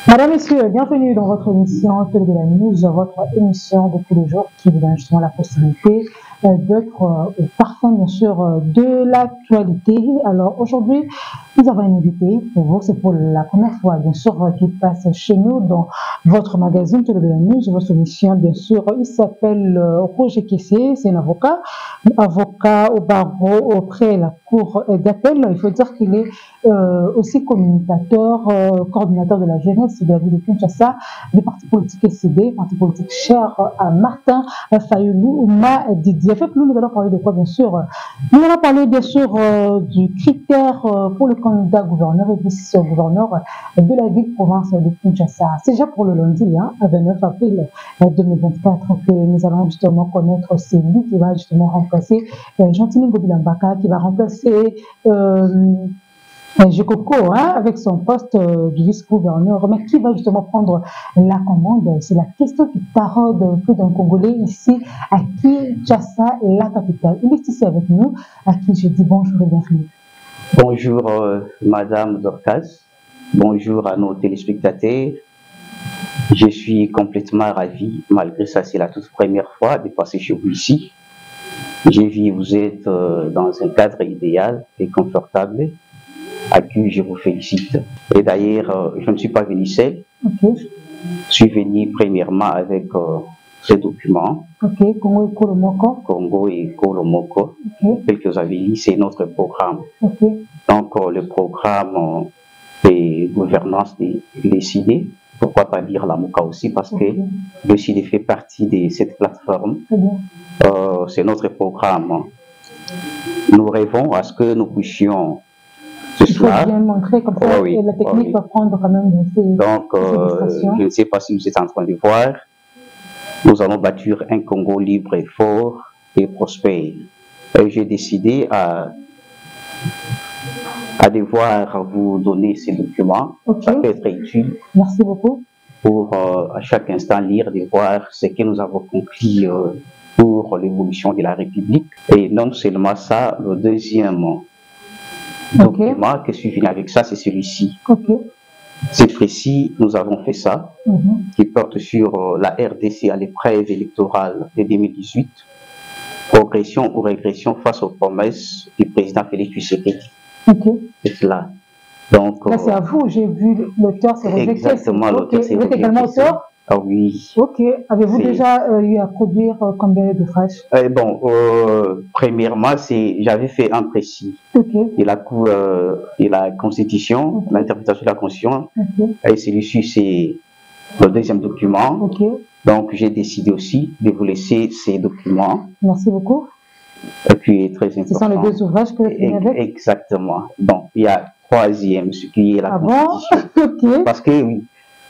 Madame, Messieurs, bienvenue dans votre émission Télé de la News, votre émission de tous les jours qui vous donne justement la possibilité d'être au parfum, bien sûr, de l'actualité. Alors aujourd'hui, nous avons une invitée pour vous, c'est pour la première fois, bien sûr, qui passe chez nous dans votre magazine Télé de la News, votre émission, bien sûr. Il s'appelle Roger Kessé, c'est un avocat au barreau auprès de la cour d'appel. Il faut dire qu'il est aussi communicateur, coordinateur de la jeunesse de la ville de Kinshasa, du parti politique SCD, parti politique cher à Martin Fayoulou Didier. Avec nous, nous allons parler de quoi, bien sûr? Nous allons parler, bien sûr, du critère pour le candidat gouverneur et vice-gouverneur de la ville-province de Kinshasa. C'est déjà pour le lundi, hein, 29 avril 2024, que nous allons justement connaître celui qui va justement remplacer Jean-Timi Gobilambaka, qui va remplacer Jekoko, hein, avec son poste de vice-gouverneur, mais qui va justement prendre la commande? C'est la question qui taraude plus d'un Congolais ici à Kinshasa, la capitale. Il est ici avec nous, à qui je dis bonjour et bienvenue. Bonjour Madame Dorcas, bonjour à nos téléspectateurs. Je suis complètement ravi, malgré ça c'est la toute première fois de passer chez vous ici. J'ai vu vous êtes dans un cadre idéal et confortable, à qui je vous félicite. Et d'ailleurs, je ne suis pas venu seul. Okay. Je suis venu premièrement avec ces documents. Ok, Congo et Kolomoko. Congo et Kolomoko. Okay. Tel que vous avez dit, c'est notre programme. Okay. Donc, le programme de gouvernance des CID, pourquoi pas dire la MOCA aussi, parce que le CID fait partie de cette plateforme. C'est notre programme. Nous rêvons à ce que nous puissions il faut bien montrer comme ça, et la technique va prendre quand même donc, je ne sais pas si vous êtes en train de voir, nous allons bâtir un Congo libre et fort et prospère. J'ai décidé à devoir vous donner ces documents. Ça peut être utile. Merci beaucoup. Pour à chaque instant lire, de voir ce que nous avons conclu pour l'évolution de la République. Et non seulement ça, le deuxième document que je suis venu avec ça, c'est celui-ci. Cette fois-ci, nous avons fait ça, qui porte sur la RDC à l'épreuve électorale de 2018, progression ou régression face aux promesses du président Félix Tshisekedi. C'est cela. Donc, là, c'est à vous, j'ai vu l'auteur, c'est Roger Kessé. Exactement, l'auteur, c'est Roger Kessé. Vous êtes également auteur? Ah oui. Ok. Avez-vous déjà eu à produire combien de fraîches? Bon, premièrement, j'avais fait un précis de la Constitution, l'interprétation de la Constitution. Et celui-ci, c'est le deuxième document. Donc, j'ai décidé aussi de vous laisser ces documents. Merci beaucoup. Qui est très important. Ce sont les deux ouvrages que vous avez avec? Exactement. Donc, il y a troisième, ce qui est la Constitution. Parce que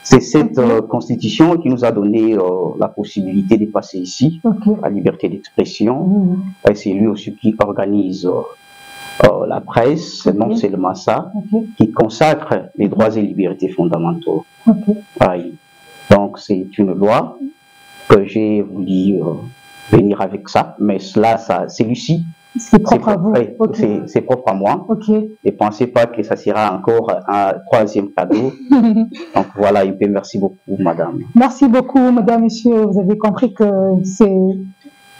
c'est cette constitution qui nous a donné la possibilité de passer ici, la liberté d'expression. Et c'est lui aussi qui organise la presse, non seulement ça, qui consacre les droits et libertés fondamentaux. Donc c'est une loi que j'ai voulu venir avec ça, mais cela, celui-ci, c'est propre à vous. C'est propre à moi. Ne pensez pas que ça sera encore un troisième cadeau. Donc voilà, et puis merci beaucoup, madame. Merci beaucoup, madame, monsieur. Vous avez compris que c'est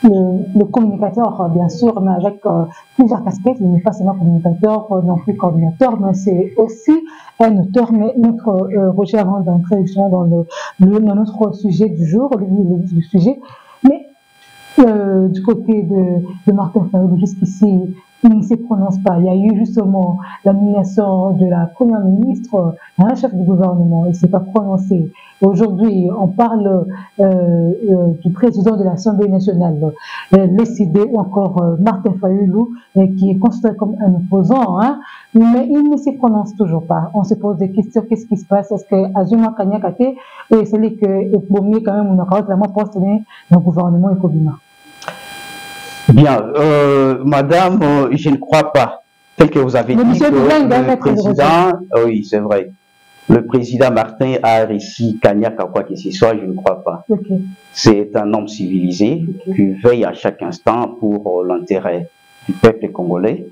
le communicateur, bien sûr, mais avec plusieurs casquettes. Il n'est pas seulement communicateur, non plus coordinateur, mais c'est aussi un auteur. Mais notre Roger, avant d'entrer justement dans notre sujet du jour, le sujet, mais du côté de Martin Fayoulou, jusqu'ici, il ne se prononce pas. Il y a eu justement la nomination de la première ministre, un chef du gouvernement, il ne s'est pas prononcé. Aujourd'hui, on parle du président de l'Assemblée nationale, l'ECD, ou encore Martin Fayoulou, qui est considéré comme un opposant, hein, mais il ne se prononce toujours pas. On se pose des questions, qu'est-ce qui se passe? Est-ce que Azuma Kanyakate est celui qui est promis quand même, on a vraiment posté dans le gouvernement Ekobima? Bien, madame, je ne crois pas, tel que vous avez dit, le président, oui, c'est vrai, le président Martin a réussi Kanyaka, quoi que ce soit, je ne crois pas. C'est un homme civilisé qui veille à chaque instant pour l'intérêt du peuple congolais,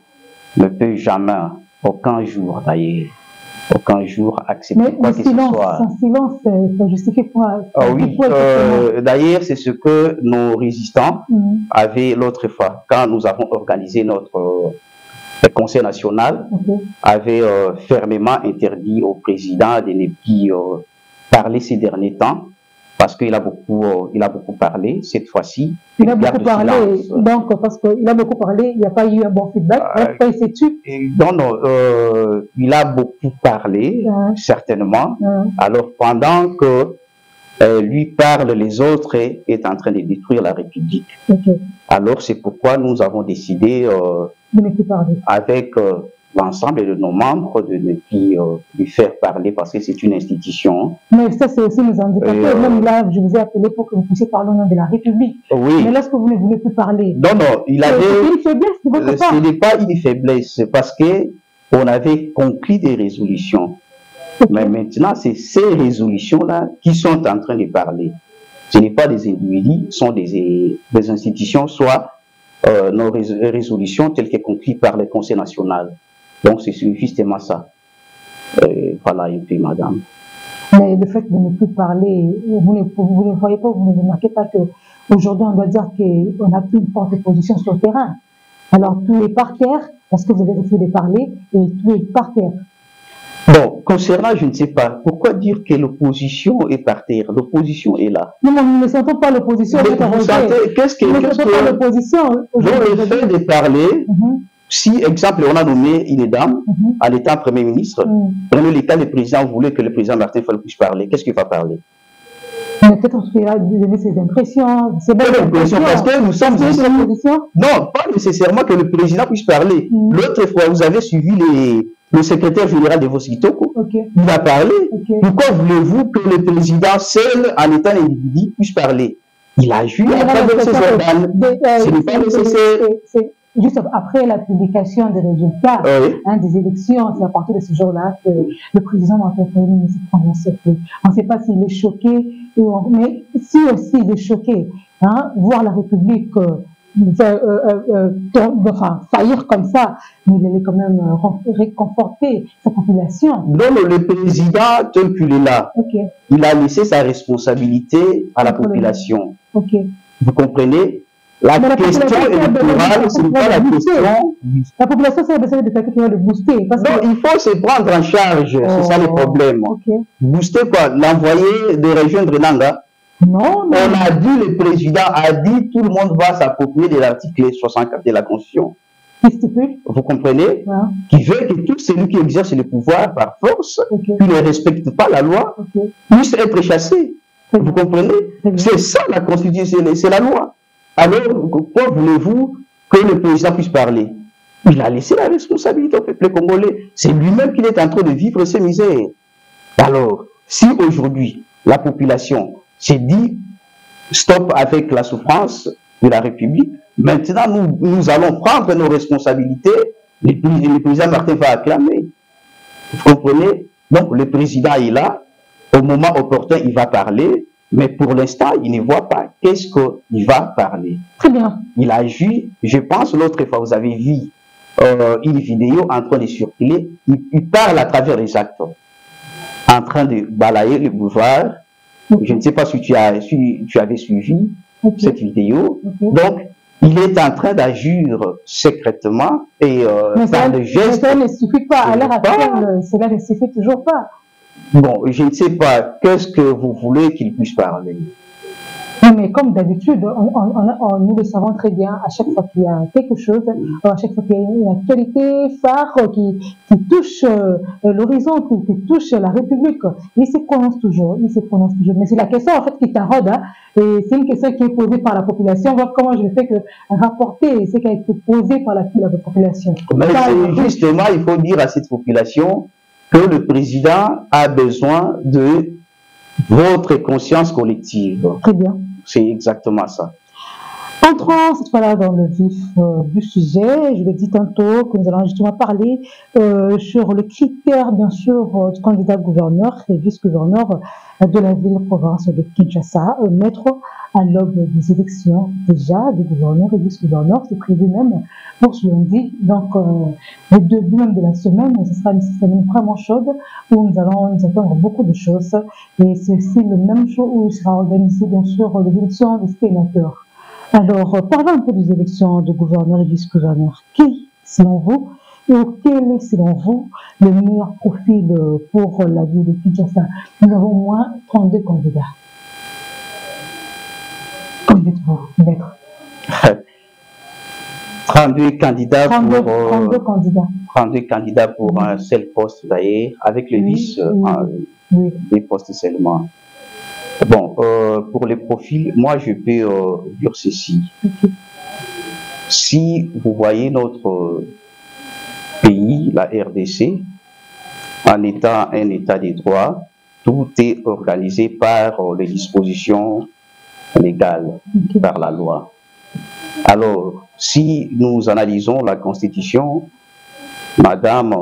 ne peut jamais, aucun jour d'ailleurs, aucun jour accepté quoi que ce soit. Son silence, ça justifie quoi? Oui, d'ailleurs, c'est ce que nos résistants avaient l'autre fois, quand nous avons organisé notre Conseil national, avait fermement interdit au président de ne plus parler ces derniers temps, parce qu'il a beaucoup parlé cette fois-ci. Il a beaucoup parlé, donc parce qu'il a beaucoup parlé, il n'y a pas eu un bon feedback, il s'est tué. Non, il a beaucoup parlé, certainement. Alors pendant que lui parle, les autres est en train de détruire la République. Alors c'est pourquoi nous avons décidé, de ne plus parler, avec l'ensemble de nos membres, de ne plus lui faire parler parce que c'est une institution. Mais ça, c'est aussi nos indicateurs. Même là, je vous ai appelé pour que vous puissiez parler au nom de la République. Oui. Mais lorsque vous ne voulez plus parler... Non, il avait... C'est une faiblesse de votre part. Ce n'est pas une faiblesse, c'est parce qu'on avait conclu des résolutions. Mais maintenant, c'est ces résolutions-là qui sont en train de parler. Ce n'est pas des individus, ce sont des institutions, soit nos résolutions telles que conclues par le Conseil national. Donc, c'est justement ça. Voilà un peu, madame. Mais le fait de ne plus parler, vous ne voyez pas, vous ne remarquez pas qu'aujourd'hui, on doit dire qu'on n'a plus une forte position sur le terrain. Alors, tout est par terre, parce que vous avez refusé de parler, et tout est par terre. Bon, concernant, je ne sais pas, pourquoi dire que l'opposition est par terre? L'opposition est là. Non, mais nous ne sentons pas l'opposition. Qu'est-ce que l'opposition? Le fait de parler, si, exemple, on a nommé une dame en étant Premier ministre, prenez le cas, le président voulait que le président Martin Fayulu puisse parler. Qu'est-ce qu'il va parler? Peut-être qu'il a donné ses impressions. C'est bonne impression parce que nous sommes ici. Non, pas nécessairement que le président puisse parler. L'autre fois, vous avez suivi le secrétaire général de Vositoko. Il a parlé. Pourquoi voulez-vous que le président seul, en étant individu, puisse parler? Il a joué à travers ses organes. Ce n'est pas nécessaire. Juste après la publication des résultats des élections, c'est à partir de ce jour-là que le président Martin Fayulu ne s'est prononcé plus. On ne sait pas s'il est choqué, mais si aussi il est choqué, voir la République faillir comme ça, mais il allait quand même réconforter sa population. Non, le président, tel qu'il est là, il a laissé sa responsabilité à la population. Vous comprenez? La question électorale, ce n'est pas la question. La population, c'est besoin de quelqu'un qui va le booster. Non, il faut se prendre en charge, c'est ça le problème. Booster quoi? L'envoyer de rejoindre Nanga? Non. On a dit, le président a dit, tout le monde va s'approprier de l'article 64 de la Constitution. Vous comprenez? Qui veut que tout celui qui exerce le pouvoir par force, qui ne respecte pas la loi, puisse être chassé. Vous comprenez? C'est ça la Constitution, c'est la loi. Alors, pourquoi voulez-vous que le président puisse parler? Il a laissé la responsabilité au peuple congolais. C'est lui-même qui est en train de vivre ces misères. Alors, si aujourd'hui, la population s'est dit stop avec la souffrance de la République, maintenant nous allons prendre nos responsabilités, le président Martin va acclamer. Vous comprenez? Donc, le président est là, au moment opportun, il va parler. Mais pour l'instant, il ne voit pas qu'est-ce qu'il va parler. Très bien. Il a agi, je pense, l'autre fois, vous avez vu une vidéo en train de circuler. Il parle à travers les actes, en train de balayer le boulevard. Je ne sais pas si tu avais suivi cette vidéo. Donc, il est en train d'agir secrètement et par des gestes. Mais ça ne suffit pas. À l'heure actuelle, cela ne suffit toujours pas. Bon, je ne sais pas, qu'est-ce que vous voulez qu'il puisse parler? Oui, mais comme d'habitude, nous le savons très bien, à chaque fois qu'il y a quelque chose, à chaque fois qu'il y a une actualité phare qui touche l'horizon, qui touche la République, il se prononce toujours, Mais c'est la question en fait qui taraude, et c'est une question qui est posée par la population. Voir comment je fais que rapporter ce qui a été posé par la population. Mais justement, il faut dire à cette population que le président a besoin de votre conscience collective. Très bien. C'est exactement ça. Entrons cette fois-là dans le vif du sujet. Je l'ai dit tantôt que nous allons justement parler sur les critères, bien sûr, du candidat gouverneur et vice-gouverneur de la ville-province de Kinshasa, mettre à l'aube des élections déjà des gouverneurs et vice-gouverneurs. C'est prévu même pour ce lundi. Donc, le début même de la semaine, ce sera une semaine vraiment chaude où nous allons nous attendre beaucoup de choses. Et c'est aussi le même jour où il sera organisé, bien sûr, l'élection des sénateurs. Alors, parlons un peu des élections de gouverneurs et vice-gouverneurs. Qui, selon vous, ou quel est, selon vous, le meilleur profil pour la ville de Kinshasa? Nous avons au moins 32 candidats. Qu'en dites-vous, maître? 32 candidats 32 candidats pour un seul poste d'ailleurs, avec le vice, des postes seulement. Bon, pour les profils, moi je peux dire ceci. Si vous voyez notre pays, la RDC, en étant un état de droit, tout est organisé par les dispositions légales, par la loi. Alors, si nous analysons la Constitution, madame,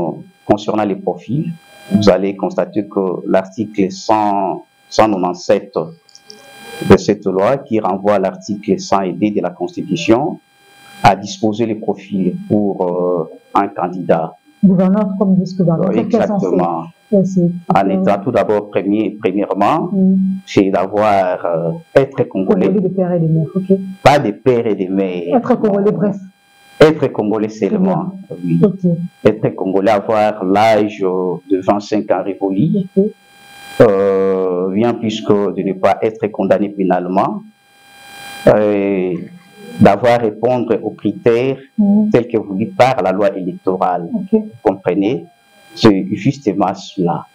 concernant les profils, vous allez constater que l'article 197 de cette loi, qui renvoie à l'article 100D de la Constitution, a disposé les profils pour un candidat. Gouverneur comme vice-gouverneur. Exactement. En étant tout d'abord, premièrement, c'est d'avoir être congolais. Congolais de père et de mère, ok. Pas de père et de mère. Être congolais, bref. Être congolais seulement, oui. Okay. Être congolais, avoir l'âge de 25 ans révolu. Okay. Bien plus que de ne pas être condamné pénalement, d'avoir répondre aux critères tels que voulus par la loi électorale. Okay. Vous comprenez? C'est justement cela.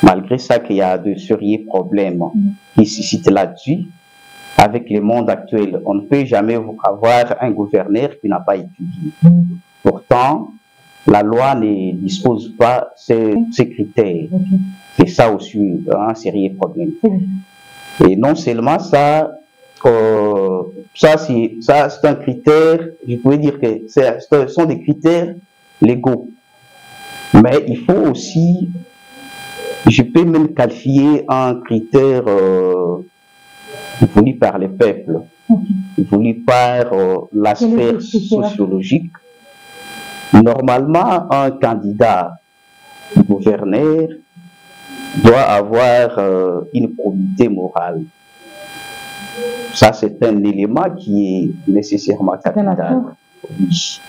Malgré ça qu'il y a de sérieux problèmes qui se citent là-dessus, avec le monde actuel, on ne peut jamais avoir un gouverneur qui n'a pas étudié. Pourtant, la loi ne dispose pas ces critères. C'est ça aussi un sérieux problème. Et non seulement ça, c'est un critère, je pourrais dire que ce sont des critères légaux. Mais il faut aussi, je peux même qualifier un critère voulu par le peuple, voulu par la sphère sociologique. Normalement, un candidat gouverneur doit avoir une probité morale. Ça, c'est un élément qui est nécessairement capital. Oui.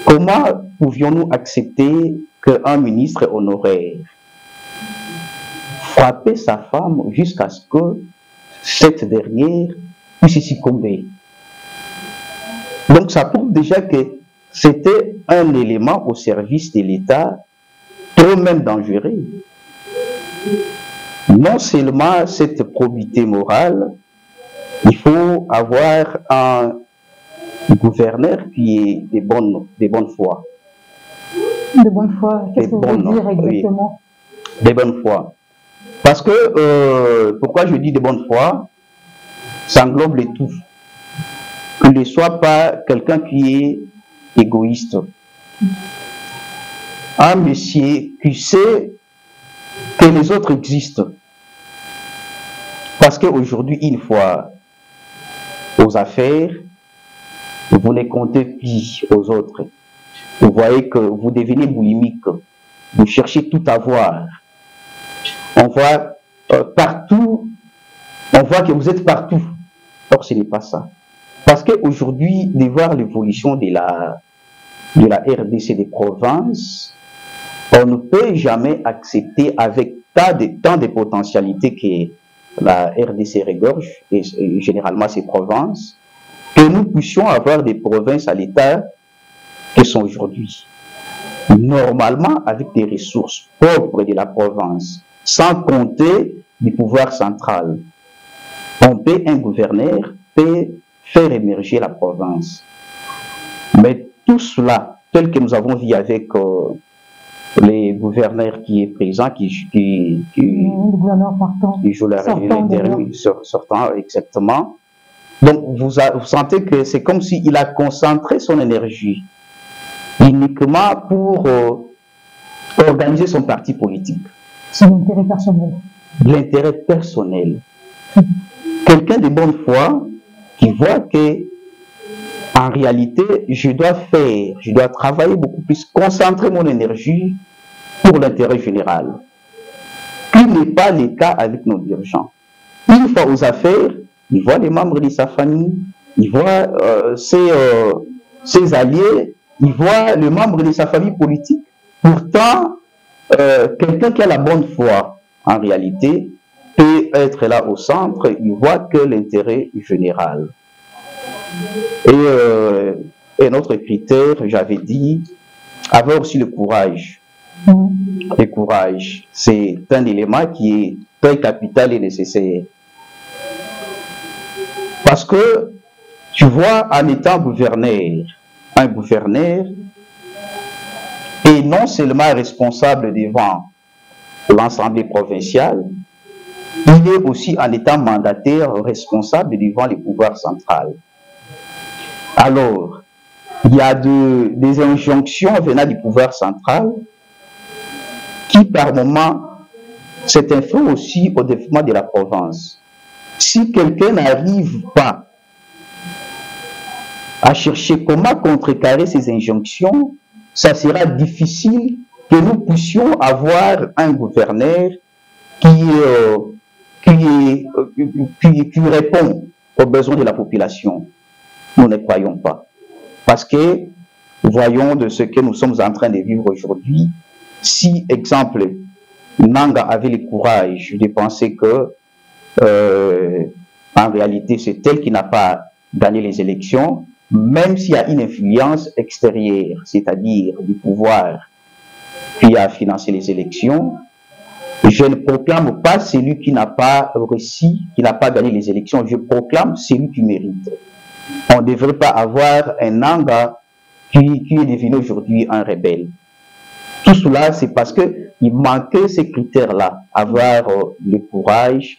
Comment pouvions-nous accepter qu'un ministre honoraire frappait sa femme jusqu'à ce que cette dernière puisse succomber? Donc, ça prouve déjà que c'était un élément au service de l'État trop même dangereux. Non seulement cette probité morale, il faut avoir un gouverneur qui est de bonne foi. De bonne foi, qu'est-ce que vous voulez dire exactement? Oui, de bonne foi. Parce que, pourquoi je dis de bonne foi? Ça englobe le tout. Qu'il ne soit pas quelqu'un qui est égoïste. Un monsieur qui sait que les autres existent. Parce qu'aujourd'hui, une fois aux affaires, vous ne comptez plus aux autres. Vous voyez que vous devenez boulimique. Vous cherchez tout à voir. On voit partout, on voit que vous êtes partout. Or, ce n'est pas ça. Parce qu'aujourd'hui, de voir l'évolution de la RDC des provinces, on ne peut jamais accepter avec tant de potentialités que la RDC regorge, et généralement ces provinces, que nous puissions avoir des provinces à l'état qui sont aujourd'hui. Normalement, avec des ressources propres de la province, sans compter du pouvoir central. Un gouverneur peut faire émerger la province. Mais tout cela, tel que nous avons vu avec les gouverneurs qui est présent, qui joue la sortant exactement, Donc, vous sentez que c'est comme s'il a concentré son énergie uniquement pour organiser son parti politique. C'est l'intérêt personnel. L'intérêt personnel. Quelqu'un de bonne foi qui voit que, en réalité, je dois travailler beaucoup plus, concentrer mon énergie pour l'intérêt général. Ce n'est pas le cas avec nos dirigeants. Une fois aux affaires, il voit les membres de sa famille, il voit ses alliés, il voit les membres de sa famille politique. Pourtant, quelqu'un qui a la bonne foi, en réalité, peut être là au centre, il voit que l'intérêt général. Et notre critère, j'avais dit, avoir aussi le courage. Le courage, c'est un élément qui est très capital et nécessaire. Parce que, tu vois, en étant gouverneur, un gouverneur est non seulement responsable devant l'Assemblée provinciale, il est aussi, en étant mandataire, responsable devant les pouvoirs centrales. Alors, il y a des injonctions venant du pouvoir central qui, par moment, s'influent aussi au développement de la province. Si quelqu'un n'arrive pas à chercher comment contrecarrer ces injonctions, ça sera difficile que nous puissions avoir un gouverneur qui répond aux besoins de la population. Nous ne croyons pas. Parce que, voyons de ce que nous sommes en train de vivre aujourd'hui, si, exemple, Nanga avait le courage de penser que, en réalité, c'est elle qui n'a pas gagné les élections, même s'il y a une influence extérieure, c'est-à-dire du pouvoir qui a financé les élections, je ne proclame pas celui qui n'a pas réussi, qui n'a pas gagné les élections, je proclame celui qui mérite. On ne devrait pas avoir un Nanga qui est devenu aujourd'hui un rebelle. Tout cela, c'est parce qu'il manquait ces critères-là, avoir le courage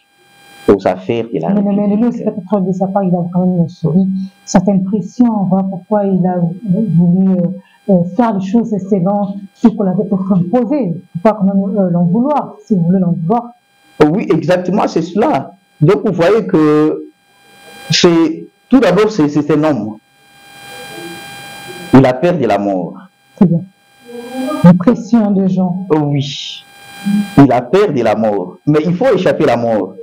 aux affaires de la République. Mais lui, c'est peut-être de sa part, il a quand même subi certaines pressions. Voilà pourquoi il a voulu faire les choses selon ce qu'on avait peut-être imposé. Il ne faut pas quand même l'en vouloir, si vous voulez l'en vouloir. Oui, exactement, c'est cela. Donc, vous voyez que tout d'abord, c'est un homme. Il a peur de la mort. C'est bien. Une pression de gens. Oui. Il a peur de la mort. Mais il faut échapper à la mort.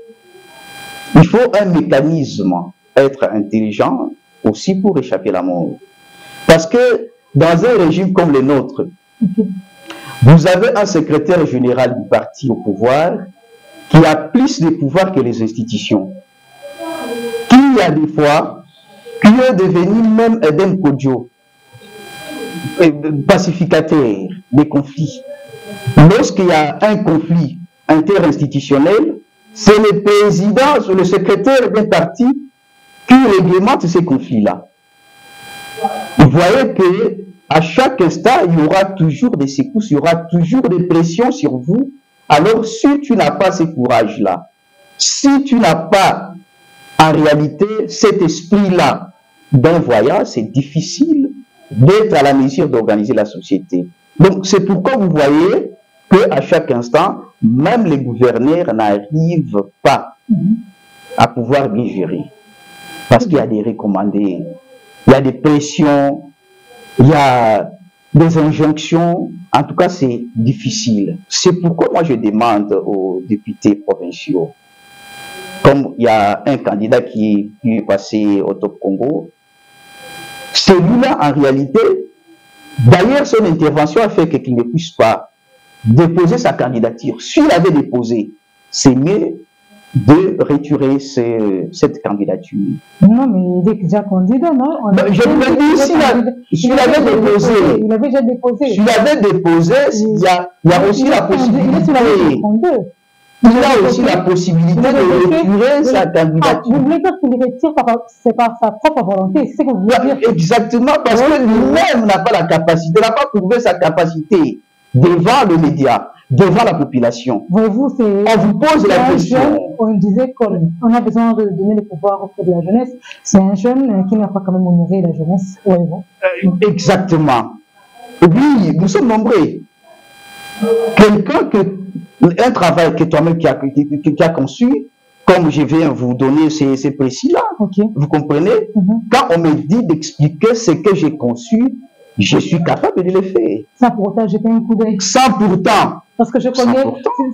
Il faut un mécanisme, être intelligent aussi pour échapper à la mort. Parce que dans un régime comme le nôtre, vous avez un secrétaire général du parti au pouvoir qui a plus de pouvoir que les institutions. Qui a des fois, qui est devenu même Eden Kodjo, pacificateur des conflits. Lorsqu'il y a un conflit interinstitutionnel, c'est le président ou le secrétaire d'un parti qui réglemente ces conflits-là. Vous voyez que à chaque instant, il y aura toujours des secousses, il y aura toujours des pressions sur vous. Alors, si tu n'as pas ce courage-là, si tu n'as pas en réalité cet esprit-là d'un voyant, c'est difficile d'être à la mesure d'organiser la société. Donc, c'est pourquoi vous voyez qu'à chaque instant, même les gouverneurs n'arrivent pas à pouvoir bien gérer. Parce qu'il y a des recommandés, il y a des pressions, il y a des injonctions. En tout cas, c'est difficile. C'est pourquoi moi je demande aux députés provinciaux, comme il y a un candidat qui est passé au Top Congo, celui-là, en réalité, d'ailleurs, son intervention a fait qu'il ne puisse pas déposer sa candidature. S'il avait déposé, c'est mieux de retirer cette candidature. Non, mais il est déjà candidat, non? Je me dis, s'il avait déposé, il avait déjà déposé. S'il avait déposé, il y a aussi la possibilité. Il a aussi la possibilité de retirer sa candidature. Vous voulez dire qu'il retire c'est par sa propre volonté, c'est ce que vous voulez dire? Exactement, parce que lui-même n'a pas la capacité, n'a pas prouvé sa capacité devant le média, devant la population. Voyez-vous, on vous pose la question. On disait qu'on a besoin de donner le pouvoir auprès de la jeunesse. C'est un jeune qui n'a pas quand même honoré la jeunesse. Voyez-vous. Exactement. Oui, nous sommes nombreux. Un travail que toi-même qui a conçu, comme je viens vous donner ces précis-là, vous comprenez? Quand on me dit d'expliquer ce que j'ai conçu, je suis capable de le faire. Sans pour autant jeter un coup d'œil. Sans pourtant. Parce que je connais,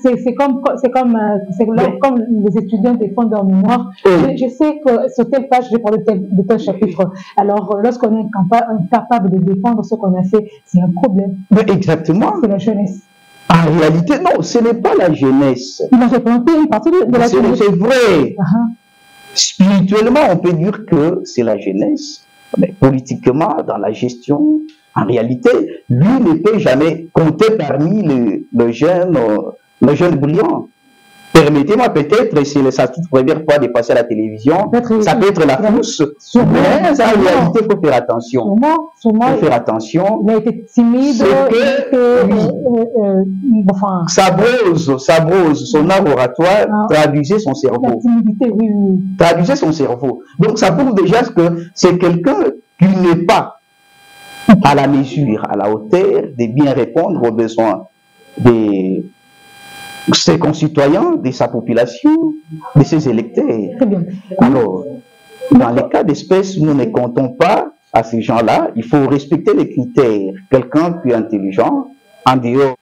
c'est comme les étudiants des fonds de mémoire. Je sais que sur telle page, je parle de tel chapitre. Alors, lorsqu'on est incapable de défendre ce qu'on a fait, c'est un problème. Mais exactement. C'est la jeunesse. En réalité, non, ce n'est pas la jeunesse. Il a représenté une partie de la jeunesse. C'est vrai. Spirituellement, on peut dire que c'est la jeunesse. Mais politiquement, dans la gestion, en réalité, lui ne peut jamais compter parmi les jeunes brillants. Permettez-moi peut-être, c'est sa toute première fois de passer à la télévision, ça peut être la frousse, mais en réalité, il faut faire attention. Il faut faire attention. Il a été timide, sa brose, son art oratoire traduisait son cerveau. La timidité, oui. Traduisait son cerveau. Donc ça prouve déjà que c'est quelqu'un qui n'est pas à la mesure, à la hauteur de bien répondre aux besoins de ses concitoyens, de sa population, de ses électeurs. Très bien. Alors, dans les cas d'espèce, nous ne comptons pas à ces gens-là. Il faut respecter les critères. Quelqu'un qui est intelligent, en dehors